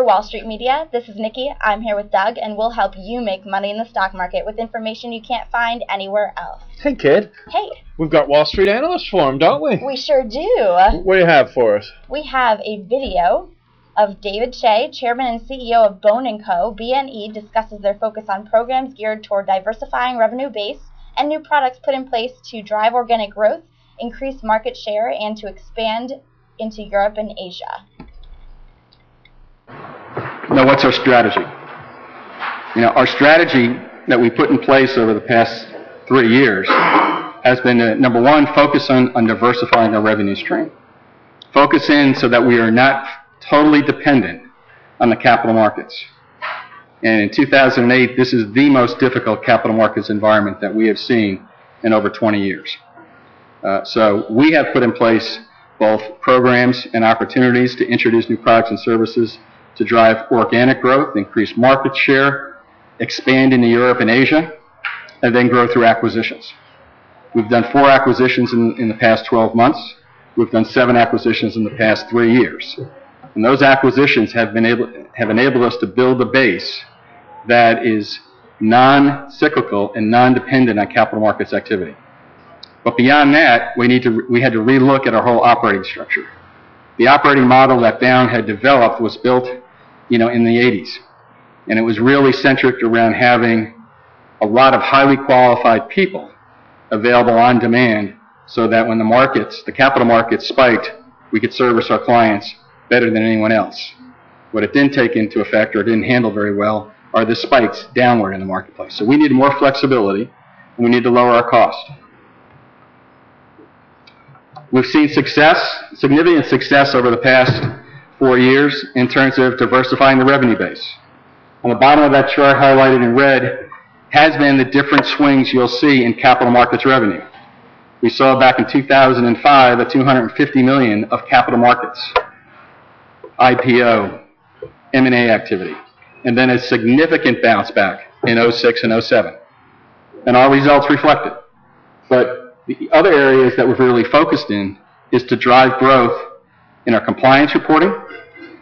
For Wall Street Media, this is Nikki. I'm here with Doug, and we'll help you make money in the stock market with information you can't find anywhere else. Hey, kid. Hey. We've got Wall Street Analyst Forum, don't we? We sure do. What do you have for us? We have a video of David Shea, Chairman and CEO of Bowne Co. BNE discusses their focus on programs geared toward diversifying revenue base and new products put in place to drive organic growth, increase market share, and to expand into Europe and Asia. Now, what's our strategy? Our strategy that we put in place over the past 3 years has been to, number one, focus on diversifying our revenue stream. Focus in so that we are not totally dependent on the capital markets. And in 2008, this is the most difficult capital markets environment that we have seen in over 20 years. So we have put in place both programs and opportunities to introduce new products and services to drive organic growth, increase market share, expand into Europe and Asia, and then grow through acquisitions. We've done 4 acquisitions in the past 12 months. We've done 7 acquisitions in the past 3 years. And those acquisitions have enabled us to build a base that is non-cyclical and non-dependent on capital markets activity. But beyond that, we had to relook at our whole operating structure. The operating model that Bowne had developed was built, in the 80s. And it was really centric around having a lot of highly qualified people available on demand so that when the capital markets spiked, we could service our clients better than anyone else. What it didn't take into effect or didn't handle very well are the spikes downward in the marketplace. So we need more flexibility, and we need to lower our cost. We've seen significant success over the past 4 years in terms of diversifying the revenue base. On the bottom of that chart, highlighted in red, has been the different swings you'll see in capital markets revenue. We saw back in 2005 a $250 million of capital markets, IPO, M&A activity, and then a significant bounce back in 06 and 07. And our results reflect it. But the other areas that we've really focused in is to drive growth in our compliance reporting,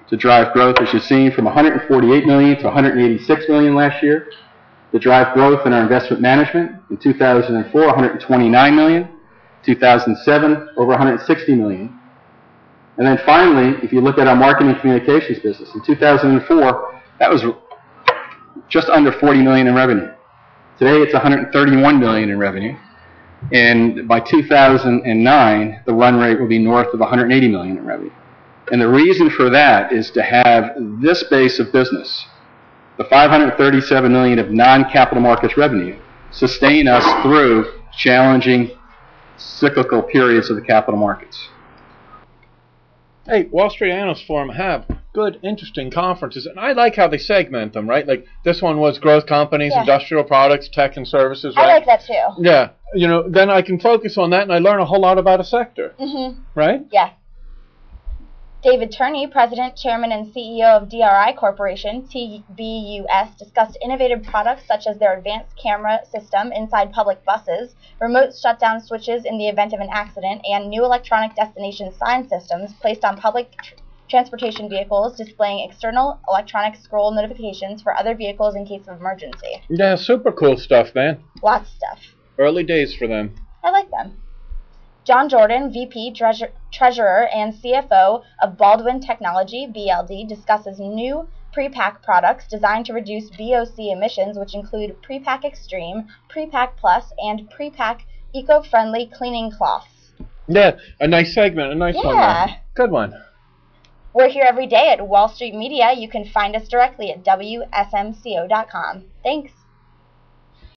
to drive growth, as you've seen, from $148 million to $186 million last year, to drive growth in our investment management. In 2004, $129 million. 2007, over $160 million. And then finally, if you look at our marketing communications business, in 2004, that was just under $40 million in revenue. Today, it's $131 million in revenue. And by 2009, the run rate will be north of $180 million in revenue. And the reason for that is to have this base of business, the $537 million of non-capital markets revenue, sustain us through challenging cyclical periods of the capital markets. Hey, Wall Street Analyst Forum have good, interesting conferences, and I like how they segment them, right? Like this one was growth companies, industrial products, tech and services, right? I like that too. Yeah. Then I can focus on that and I learn a whole lot about a sector. Mm-hmm. Right? Yeah. David Turney, President, Chairman, and CEO of DRI Corporation, TBUS, discussed innovative products such as their advanced camera system inside public buses, remote shutdown switches in the event of an accident, and new electronic destination sign systems placed on public transportation vehicles displaying external electronic scroll notifications for other vehicles in case of emergency. Yeah, super cool stuff, man. Lots of stuff. Early days for them. I like them. John Jordan, VP, Treasurer, and CFO of Baldwin Technology, BLD, discusses new pre-pack products designed to reduce VOC emissions, which include Pre-Pack Extreme, Pre-Pack Plus, and Pre-Pack Eco-Friendly Cleaning Cloths. Yeah, a nice segment, a nice one. Yeah. Good one. We're here every day at Wall Street Media. You can find us directly at WSMCO.com. Thanks.